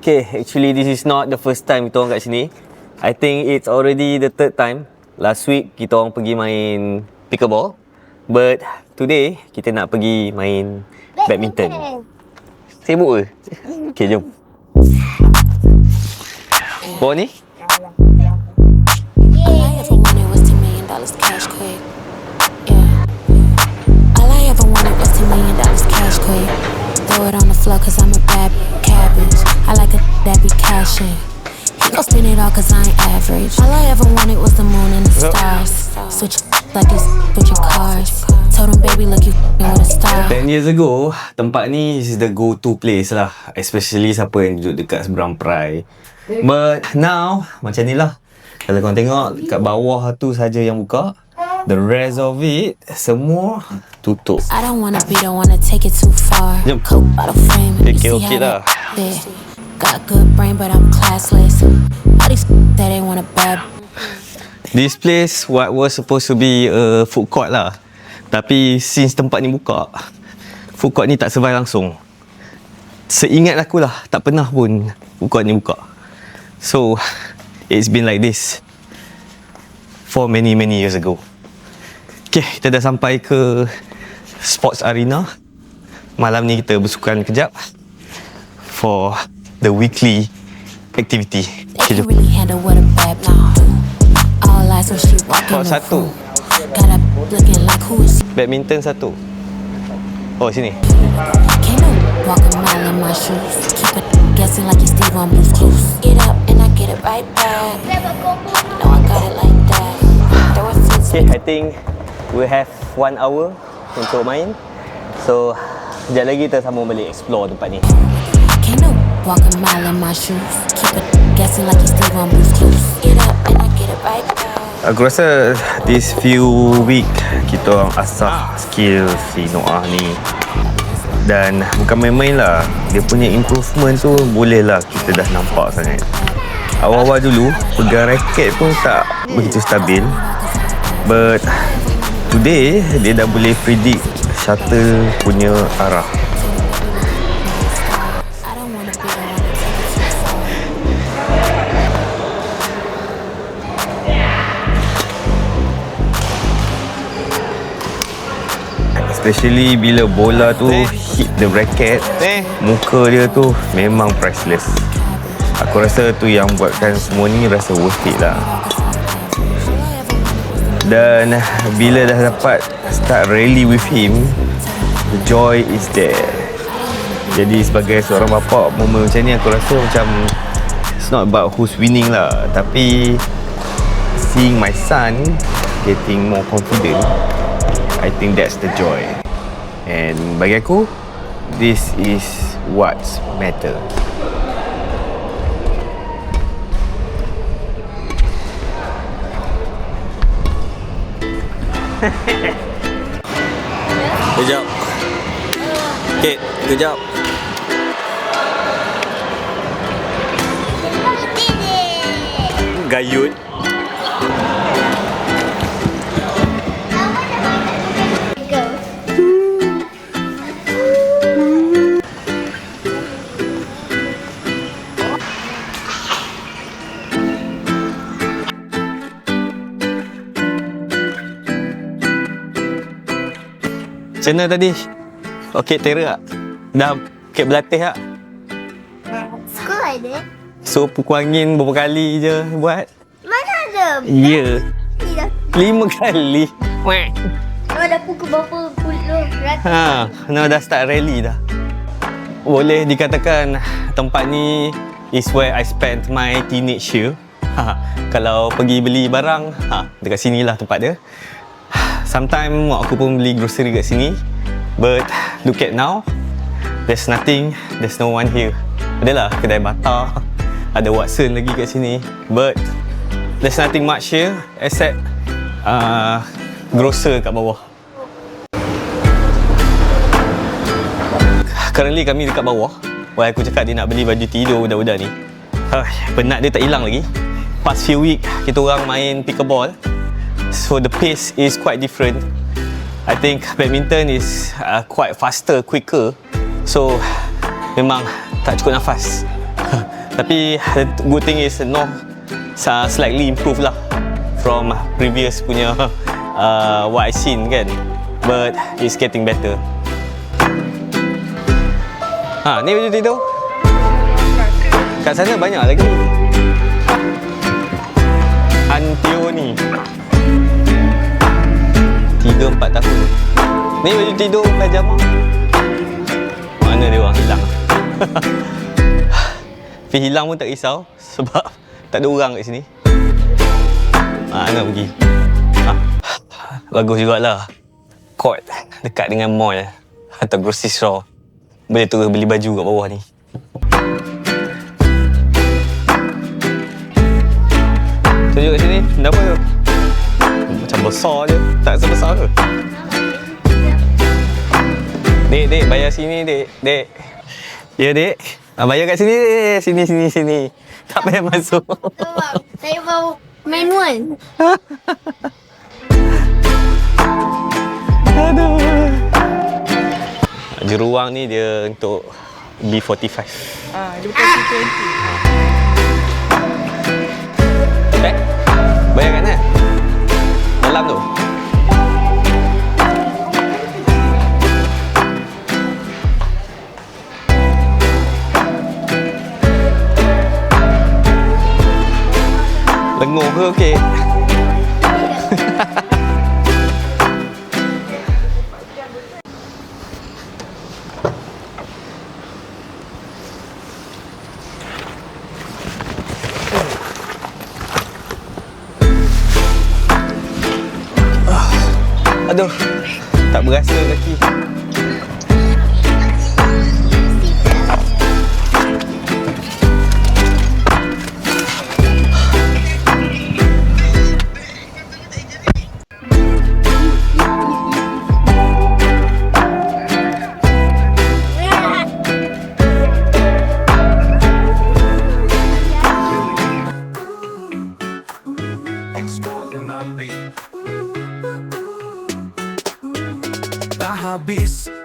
Okay, actually this is not the first time kita orang kat sini. I think it's already the third time. Last week kita orang pergi main pickleball, but today kita nak pergi main badminton. Sibuk ke? Okay, jom. Bawa ni. Cash quick. Yeah. All I ever wanted was $10 million cash quick. Throw it on the floor cause I'm a bad cabbage. I like a that be cashing. He gon' spend it all cause I ain't average. All I ever wanted was the moon and the stars. Switch like this, switching cars. Told him baby look you with a star. 10 years ago, tempat ni is the go-to place lah. Especially siapa yang duduk dekat seberang Perai. But now, macam ni lah. Kalau korang tengok, kat bawah tu saja yang buka. The rest of it, semua tutup. I don't wanna take it too far. Jom. Coke bottle frame, you see Okay how lah. that fit. Got good brain but I'm classless. All these that they want a bad. This place what was supposed to be a food court lah. Tapi since tempat ni buka, food court ni tak survive langsung. Seingat aku lah, tak pernah pun food court ni buka. So, it's been like this for many years ago. Okay, kita dah sampai ke sports arena. Malam ni kita bersukan kejap for the weekly activity. Okay, jom. Really handle what a bad bitch do. All eyes when she walk in the Satu. room. Got her looking like who is Badminton satu. Oh, sini. Can't no walk a mile in my shoes. Keep it guessing like you Steve on Blue's Clues. Get up and I get it right back. No, I got it like that. There was Okay, I think we have 1 hour untuk main. So, sekejap lagi kita sambung balik explore tempat ni. Can't no walk a mile in my shoes. Keep it guessing like you Steve on Blue's Clues. Get up and I get it right back. Aku rasa this few week kita orang asah skill si Noah ni. Dan bukan main-main lah. Dia punya improvement tu boleh lah kita dah nampak sangat. Awal-awal dulu pegang raket pun tak begitu stabil. But today dia dah boleh predict shuttle punya arah. I don't wanna be the one to take it too far. Especially bila bola tu hit the racket, muka dia tu memang priceless. Aku rasa tu yang buatkan semua ni rasa worth it lah. Dan bila dah dapat start rally with him, the joy is there. Jadi sebagai seorang bapa, momen macam ni aku rasa macam it's not about who's winning lah, tapi seeing my son getting more confident, I think that's the joy. And bagi aku, this is what's matter. Kejap. Kate, kejap. Gayut. Macam mana tadi? Okey, Tera tak? Dah kek berlatih tak? Suka ada? So, pukul angin berapa kali je buat? Mana ada? Ya. Tidak. 5 kali. Wah. Kalau dah pukul berapa puluh ratus. Dah start rally dah. Boleh dikatakan tempat ni is where I spent my teenage year. Kalau pergi beli barang, dekat sinilah tempat dia. Sometimes mak aku pun beli grocery kat sini. But look at now, there's nothing, there's no one here. Adalah kedai Bata, ada Watson lagi kat sini. But there's nothing much here except grocer kat bawah. Currently kami dekat bawah. Wah, aku cakap dia nak beli baju tidur budak-budak ni. Penat dia tak hilang lagi. Past few week kita orang main pickleball. So the pace is quite different. I think badminton is quite faster, quicker. So memang tak cukup nafas. Tapi the good thing is North slightly improve lah from previous punya what I seen kan. But it's getting better. Ni baju tidur. Kat sana banyak lagi. Antio ni 3-4 tahun. Ni baju tidur pajama. Mana dia orang hilang? Tapi hilang pun tak risau sebab tak ada orang kat sini. Mana pergi? Bagus jugalah. Court dekat dengan mall atau grocery store. Boleh terus beli baju kat bawah ni. Tunjuk kat sini. Kenapa tu? Macam besar je. Tak sebesar ke? Dek, bayar sini, dek. Ya, dek. Bayar kat sini, dek. Sini. Tak payah masuk. Saya bawa manual. Aduh. Jeruang ni dia untuk B45. Dia bukan C20. Bayar kat mana? Dalam tu. Lenguh ke okey? Aduh, tak berasa kaki.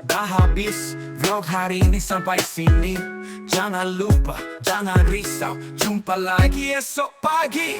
Dah habis vlog hari ini sampai sini. Jangan lupa, jangan risau, jumpa lagi esok pagi.